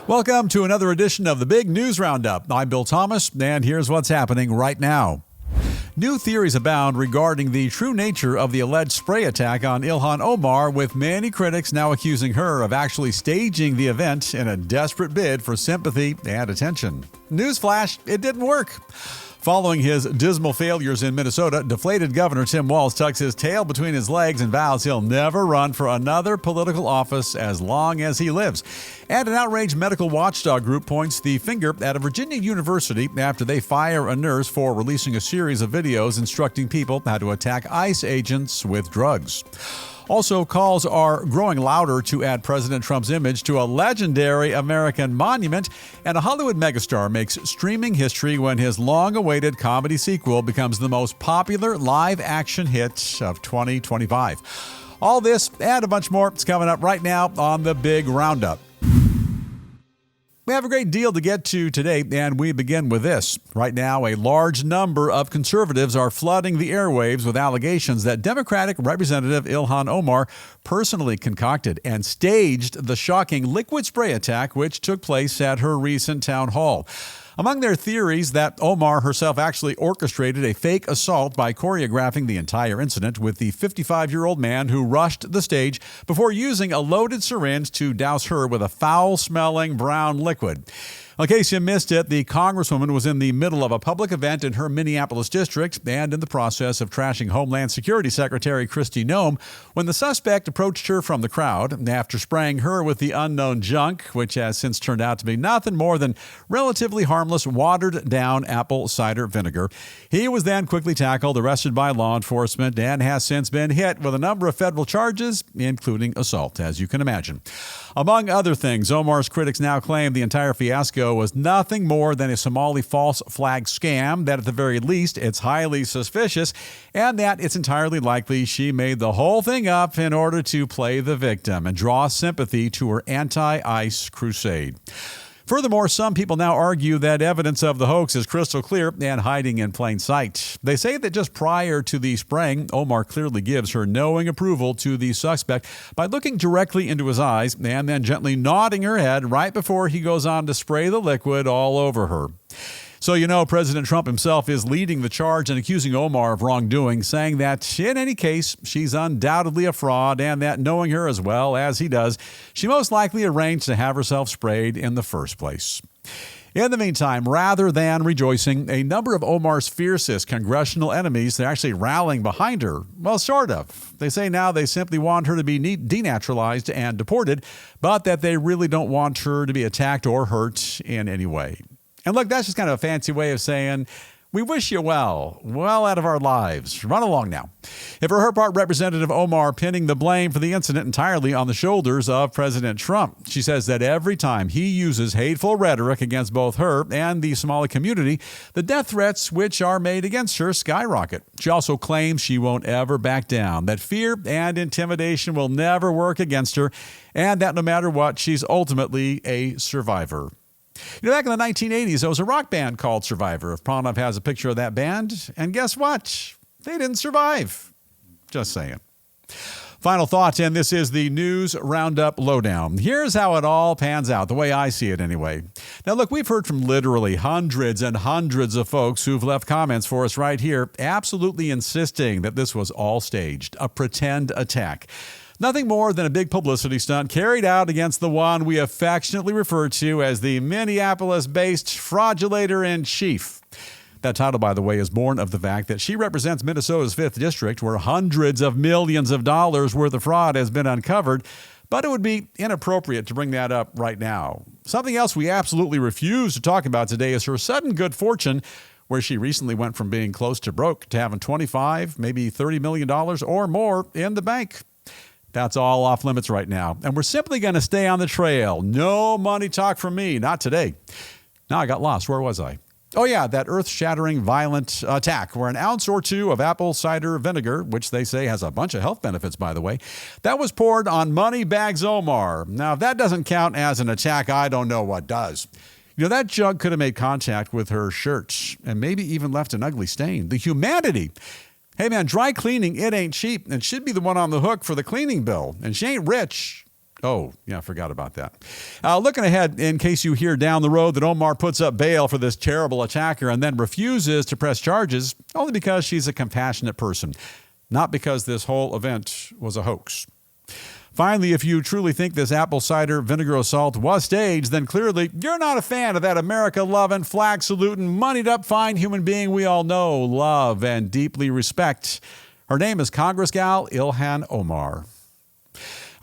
Welcome to another edition of the Big News Roundup. I'm Bill Thomas, and here's what's happening right now. New theories abound regarding the true nature of the alleged spray attack on Ilhan Omar, with many critics now accusing her of actually staging the event in a desperate bid for sympathy and attention. Newsflash, it didn't work. Following his dismal failures in Minnesota, deflated Governor Tim Walz tucks his tail between his legs and vows he'll never run for another political office as long as he lives. And an outraged medical watchdog group points the finger at a Virginia university after they fire a nurse for releasing a series of videos instructing people how to attack ICE agents with drugs. Also, calls are growing louder to add President Trump's image to a legendary American monument, and a Hollywood megastar makes streaming history when his long-awaited comedy sequel becomes the most popular live-action hit of 2025. All this and a bunch more is coming up right now on the Big Roundup. We have a great deal to get to today, and we begin with this. Right now, a large number of conservatives are flooding the airwaves with allegations that Democratic Representative Ilhan Omar personally concocted and staged the shocking liquid spray attack which took place at her recent town hall. Among their theories that Omar herself actually orchestrated a fake assault by choreographing the entire incident with the 55-year-old man who rushed the stage before using a loaded syringe to douse her with a foul-smelling brown liquid. In case you missed it, the Congresswoman was in the middle of a public event in her Minneapolis district and in the process of trashing Homeland Security Secretary Kristi Noem when the suspect approached her from the crowd after spraying her with the unknown junk, which has since turned out to be nothing more than relatively harmless watered-down apple cider vinegar. He was then quickly tackled, arrested by law enforcement, and has since been hit with a number of federal charges, including assault, as you can imagine. Among other things, Omar's critics now claim the entire fiasco was nothing more than a Somali false flag scam, that at the very least it's highly suspicious, and that it's entirely likely she made the whole thing up in order to play the victim and draw sympathy to her anti-ICE crusade. Furthermore, some people now argue that evidence of the hoax is crystal clear and hiding in plain sight. They say that just prior to the spraying, Omar clearly gives her knowing approval to the suspect by looking directly into his eyes and then gently nodding her head right before he goes on to spray the liquid all over her. So you know President Trump himself is leading the charge and accusing Omar of wrongdoing, saying that in any case, she's undoubtedly a fraud and that knowing her as well as he does, she most likely arranged to have herself sprayed in the first place. In the meantime, rather than rejoicing, a number of Omar's fiercest congressional enemies are actually rallying behind her. Well, sort of. They say now they simply want her to be denaturalized and deported, but that they really don't want her to be attacked or hurt in any way. And look, that's just kind of a fancy way of saying, we wish you well out of our lives. Run along now. And for her part, Representative Omar pinning the blame for the incident entirely on the shoulders of President Trump. She says that every time he uses hateful rhetoric against both her and the Somali community, the death threats which are made against her skyrocket. She also claims she won't ever back down, that fear and intimidation will never work against her, and that no matter what, she's ultimately a survivor. You know, back in the 1980s, there was a rock band called Survivor. Pranav has a picture of that band, and guess what? They didn't survive. Just saying. Final thoughts, and this is the News Roundup Lowdown. Here's how it all pans out, the way I see it anyway. Now, look, we've heard from literally hundreds and hundreds of folks who've left comments for us right here, absolutely insisting that this was all staged, a pretend attack. Nothing more than a big publicity stunt carried out against the one we affectionately refer to as the Minneapolis-based fraudulator-in-chief. That title, by the way, is born of the fact that she represents Minnesota's 5th District, where hundreds of millions of dollars worth of fraud has been uncovered, but it would be inappropriate to bring that up right now. Something else we absolutely refuse to talk about today is her sudden good fortune, where she recently went from being close to broke to having $25, maybe $30 million or more in the bank. That's all off limits right now. And we're simply going to stay on the trail. No money talk from me. Not today. Now I got lost. Where was I? Oh, yeah, that earth-shattering violent attack where an ounce or two of apple cider vinegar, which they say has a bunch of health benefits, by the way, that was poured on Moneybags Omar. Now, if that doesn't count as an attack, I don't know what does. You know, that jug could have made contact with her shirt and maybe even left an ugly stain. The humanity. Hey, man, dry cleaning, it ain't cheap, and should be the one on the hook for the cleaning bill. And she ain't rich. Oh, yeah, I forgot about that. Looking ahead, in case you hear down the road that Omar puts up bail for this terrible attacker and then refuses to press charges only because she's a compassionate person, not because this whole event was a hoax. Finally, if you truly think this apple cider vinegar assault was staged, then clearly you're not a fan of that America-loving, flag-saluting, moneyed-up, fine human being we all know, love, and deeply respect. Her name is Congress gal Ilhan Omar.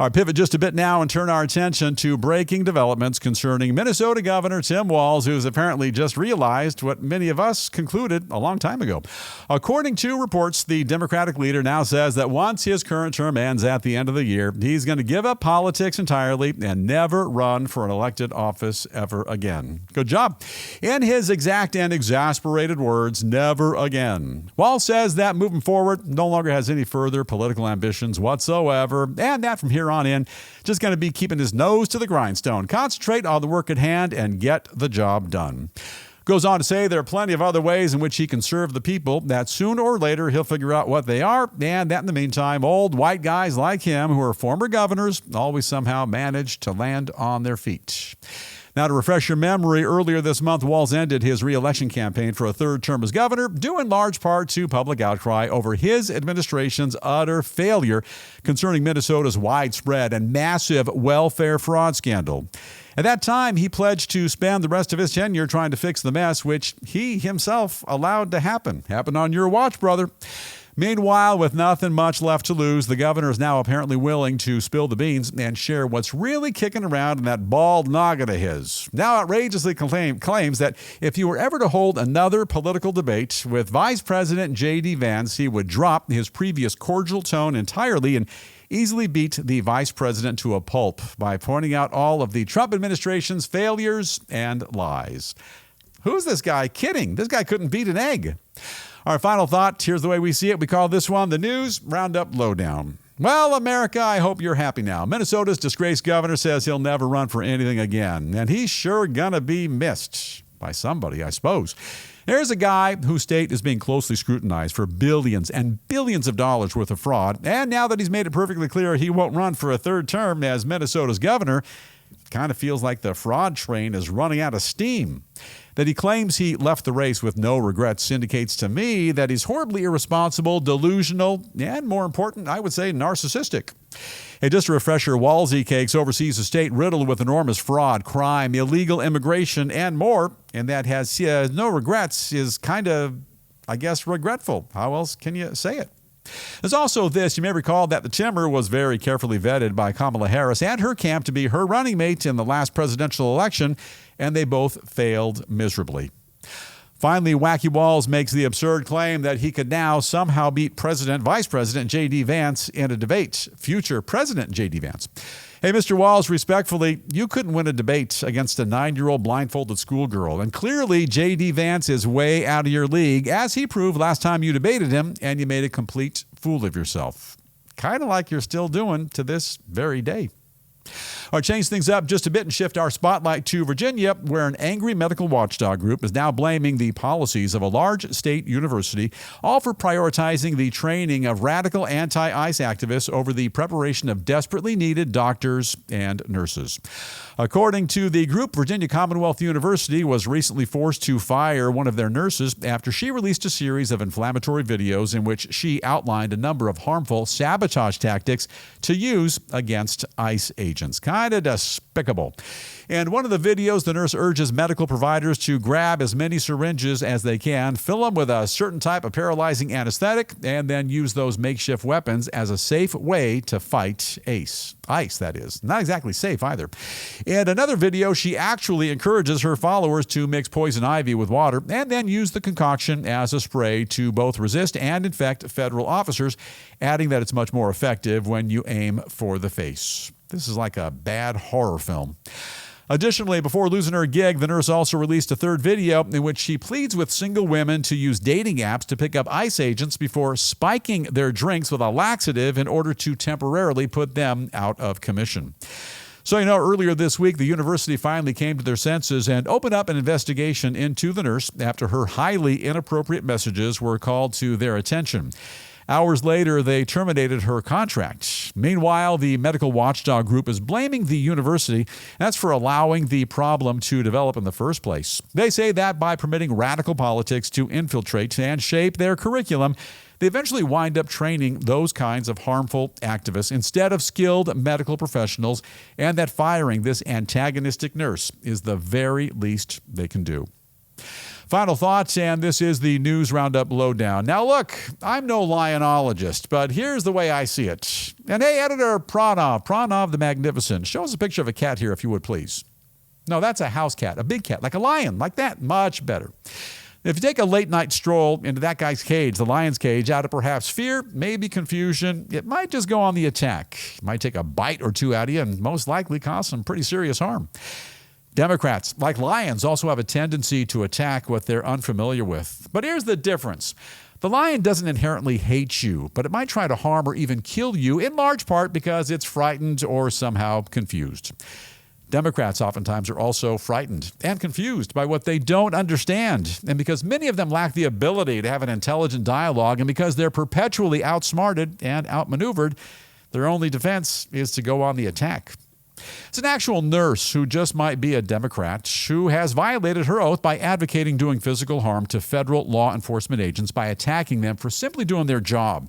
Our pivot just a bit now and turn our attention to breaking developments concerning Minnesota Governor Tim Walz, who's apparently just realized what many of us concluded a long time ago. According to reports, the Democratic leader now says that once his current term ends at the end of the year, he's going to give up politics entirely and never run for an elected office ever again. Good job. In his exact and exasperated words, never again. Walz says that moving forward, no longer has any further political ambitions whatsoever, and that from here on in, just going to be keeping his nose to the grindstone, concentrate on the work at hand, and get the job done. Goes on to say there are plenty of other ways in which he can serve the people, that sooner or later he'll figure out what they are, and that in the meantime, old white guys like him who are former governors always somehow manage to land on their feet. Now, to refresh your memory, earlier this month, Walz ended his re-election campaign for a third term as governor, due in large part to public outcry over his administration's utter failure concerning Minnesota's widespread and massive welfare fraud scandal. At that time, he pledged to spend the rest of his tenure trying to fix the mess, which he himself allowed to happen. Happened on your watch, brother. Meanwhile, with nothing much left to lose, the governor is now apparently willing to spill the beans and share what's really kicking around in that bald noggin of his. Now outrageously claims that if he were ever to hold another political debate with Vice President J.D. Vance, he would drop his previous cordial tone entirely and easily beat the vice president to a pulp by pointing out all of the Trump administration's failures and lies. Who's this guy kidding? This guy couldn't beat an egg. Our final thought, here's the way we see it. We call this one the News Roundup Lowdown. Well, America, I hope you're happy now. Minnesota's disgraced governor says he'll never run for anything again, and he's sure gonna be missed by somebody, I suppose. Here's a guy whose state is being closely scrutinized for billions and billions of dollars worth of fraud, and now that he's made it perfectly clear he won't run for a third term as Minnesota's governor, kind of feels like the fraud train is running out of steam. That he claims he left the race with no regrets indicates to me that he's horribly irresponsible, delusional, and more important, I would say narcissistic. Hey, just a refresher, Walzy Cakes oversees a state riddled with enormous fraud, crime, illegal immigration, and more, and that has no regrets is kind of, I guess, regretful. How else can you say it? There's also this. You may recall that the Timmer was very carefully vetted by Kamala Harris and her camp to be her running mate in the last presidential election, and they both failed miserably. Finally, Wacky Walz makes the absurd claim that he could now somehow beat Vice President J.D. Vance in a debate, future President J.D. Vance. Hey, Mr. Walz, respectfully, you couldn't win a debate against a 9-year-old blindfolded schoolgirl. And clearly, J.D. Vance is way out of your league, as he proved last time you debated him, and you made a complete fool of yourself. Kind of like you're still doing to this very day. All right, change things up just a bit and shift our spotlight to Virginia, where an angry medical watchdog group is now blaming the policies of a large state university, all for prioritizing the training of radical anti-ICE activists over the preparation of desperately needed doctors and nurses. According to the group, Virginia Commonwealth University was recently forced to fire one of their nurses after she released a series of inflammatory videos in which she outlined a number of harmful sabotage tactics to use against ICE agents. Kind of despicable. In one of the videos, the nurse urges medical providers to grab as many syringes as they can, fill them with a certain type of paralyzing anesthetic, and then use those makeshift weapons as a safe way to fight ICE, that is. Not exactly safe either. In another video, she actually encourages her followers to mix poison ivy with water and then use the concoction as a spray to both resist and infect federal officers, adding that it's much more effective when you aim for the face. This is like a bad horror film. Additionally, before losing her gig, the nurse also released a third video in which she pleads with single women to use dating apps to pick up ICE agents before spiking their drinks with a laxative in order to temporarily put them out of commission. So, earlier this week, the university finally came to their senses and opened up an investigation into the nurse after her highly inappropriate messages were called to their attention. Hours later, they terminated her contract. Meanwhile, the medical watchdog group is blaming the university. That's for allowing the problem to develop in the first place. They say that by permitting radical politics to infiltrate and shape their curriculum, they eventually wind up training those kinds of harmful activists instead of skilled medical professionals, and that firing this antagonistic nurse is the very least they can do. Final thoughts, and this is the News Roundup Lowdown. Now look, I'm no lionologist, but here's the way I see it. And hey, editor Pranav the Magnificent, show us a picture of a cat here if you would please. No, that's a house cat, a big cat, like a lion, like that, much better. If you take a late-night stroll into that guy's cage, the lion's cage, out of perhaps fear, maybe confusion, it might just go on the attack. It might take a bite or two out of you and most likely cause some pretty serious harm. Democrats, like lions, also have a tendency to attack what they're unfamiliar with. But here's the difference. The lion doesn't inherently hate you, but it might try to harm or even kill you, in large part because it's frightened or somehow confused. Democrats oftentimes are also frightened and confused by what they don't understand. And because many of them lack the ability to have an intelligent dialogue, and because they're perpetually outsmarted and outmaneuvered, their only defense is to go on the attack. It's an actual nurse who just might be a Democrat who has violated her oath by advocating doing physical harm to federal law enforcement agents by attacking them for simply doing their job.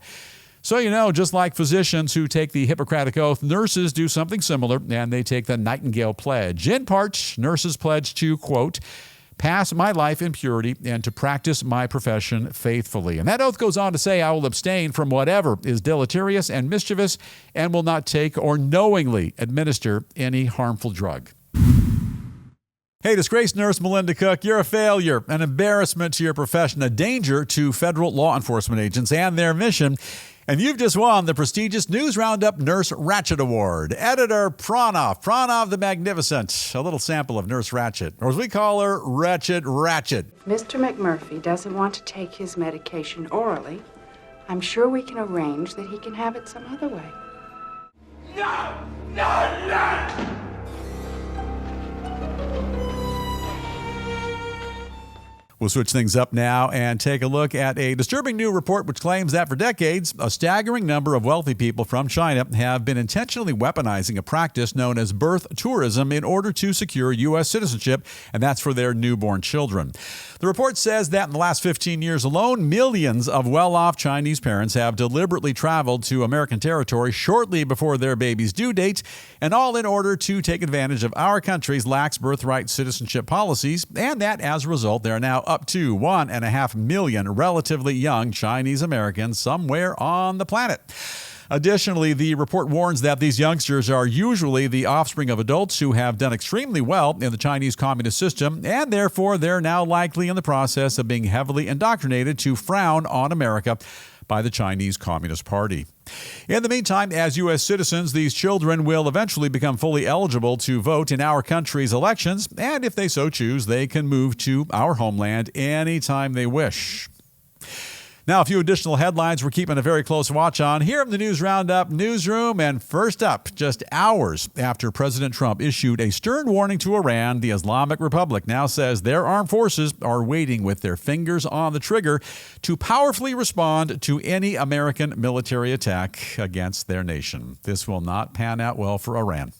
So, just like physicians who take the Hippocratic Oath, nurses do something similar, and they take the Nightingale Pledge. In part, nurses pledge to, quote, pass my life in purity and to practice my profession faithfully. And that oath goes on to say, I will abstain from whatever is deleterious and mischievous and will not take or knowingly administer any harmful drug. Hey, disgraced nurse Melinda Cook, you're a failure, an embarrassment to your profession, a danger to federal law enforcement agents and their mission. And you've just won the prestigious News Roundup Nurse Ratchet Award. Editor Pranav the Magnificent. A little sample of Nurse Ratchet, or as we call her, Wretched Ratchet. Mr. McMurphy doesn't want to take his medication orally. I'm sure we can arrange that he can have it some other way. No! No, no! We'll switch things up now and take a look at a disturbing new report which claims that for decades, a staggering number of wealthy people from China have been intentionally weaponizing a practice known as birth tourism in order to secure U.S. citizenship, and that's for their newborn children. The report says that in the last 15 years alone, millions of well-off Chinese parents have deliberately traveled to American territory shortly before their baby's due date, and all in order to take advantage of our country's lax birthright citizenship policies, and that as a result, there are now up to 1.5 million relatively young Chinese Americans somewhere on the planet. Additionally, the report warns that these youngsters are usually the offspring of adults who have done extremely well in the Chinese communist system, and therefore they're now likely in the process of being heavily indoctrinated to frown on America by the Chinese Communist Party. In the meantime, as U.S. citizens, these children will eventually become fully eligible to vote in our country's elections, and if they so choose, they can move to our homeland anytime they wish. Now, a few additional headlines we're keeping a very close watch on here in the News Roundup newsroom. And first up, just hours after President Trump issued a stern warning to Iran, the Islamic Republic now says their armed forces are waiting with their fingers on the trigger to powerfully respond to any American military attack against their nation. This will not pan out well for Iran.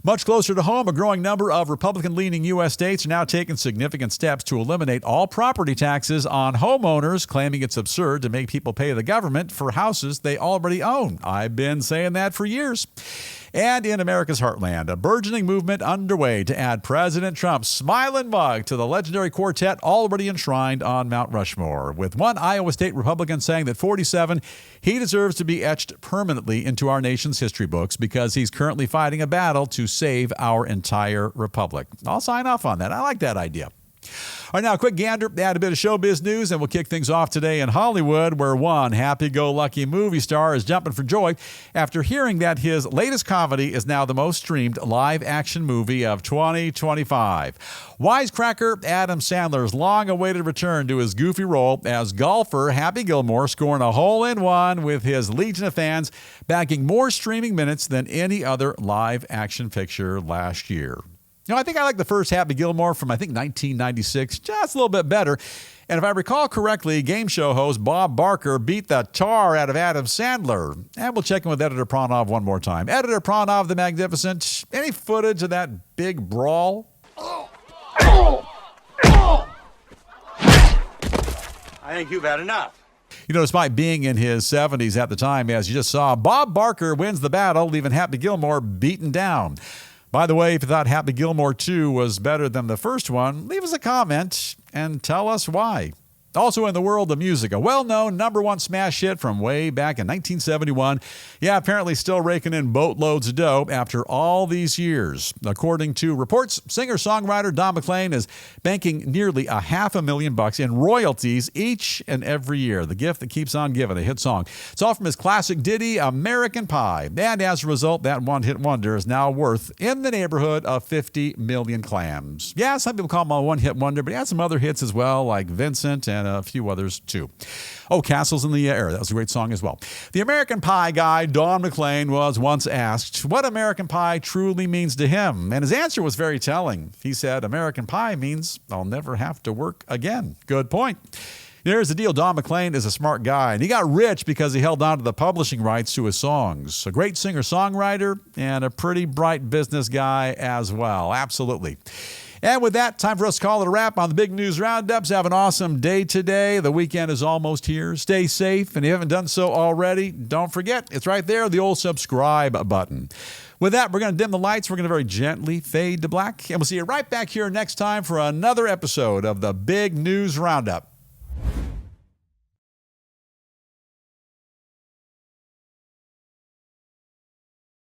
Much closer to home, a growing number of Republican-leaning U.S. states are now taking significant steps to eliminate all property taxes on homeowners, claiming it's absurd to make people pay the government for houses they already own. I've been saying that for years. And in America's heartland, a burgeoning movement underway to add President Trump's smiling mug to the legendary quartet already enshrined on Mount Rushmore, with one Iowa State Republican saying that 47, he deserves to be etched permanently into our nation's history books because he's currently fighting a battle to save our entire republic. I'll sign off on that. I like that idea. All right, now a quick gander at a bit of showbiz news, and we'll kick things off today in Hollywood, where one happy-go-lucky movie star is jumping for joy after hearing that his latest comedy is now the most streamed live-action movie of 2025. Wisecracker Adam Sandler's long-awaited return to his goofy role as golfer Happy Gilmore, scoring a hole-in-one with his legion of fans, bagging more streaming minutes than any other live-action picture last year. I think I like the first Happy Gilmore from, 1996, just a little bit better. And if I recall correctly, game show host Bob Barker beat the tar out of Adam Sandler. And we'll check in with Editor Pranov one more time. Editor Pranov the Magnificent, any footage of that big brawl? I think you've had enough. Despite being in his 70s at the time, as you just saw, Bob Barker wins the battle, leaving Happy Gilmore beaten down. By the way, if you thought Happy Gilmore 2 was better than the first one, leave us a comment and tell us why. Also in the world of music, a well-known #1 smash hit from way back in 1971. Yeah, apparently still raking in boatloads of dough after all these years. According to reports, singer-songwriter Don McLean is banking nearly $500,000 in royalties each and every year. The gift that keeps on giving, a hit song. It's all from his classic ditty, American Pie. And as a result, that one-hit wonder is now worth in the neighborhood of 50 million clams. Yeah, some people call him a one-hit wonder, but he had some other hits as well, like Vincent and a few others too. Oh, Castles in the Air. That was a great song as well. The American Pie guy, Don McLean, was once asked what American Pie truly means to him. And his answer was very telling. He said, American Pie means I'll never have to work again. Good point. Here's the deal. Don McLean is a smart guy, and he got rich because he held on to the publishing rights to his songs. A great singer-songwriter and a pretty bright business guy as well. Absolutely. And with that, time for us to call it a wrap on the Big News Roundups. Have an awesome day today. The weekend is almost here. Stay safe, and if you haven't done so already, don't forget, it's right there, the old subscribe button. With that, we're going to dim the lights. We're going to very gently fade to black, and we'll see you right back here next time for another episode of the Big News Roundup.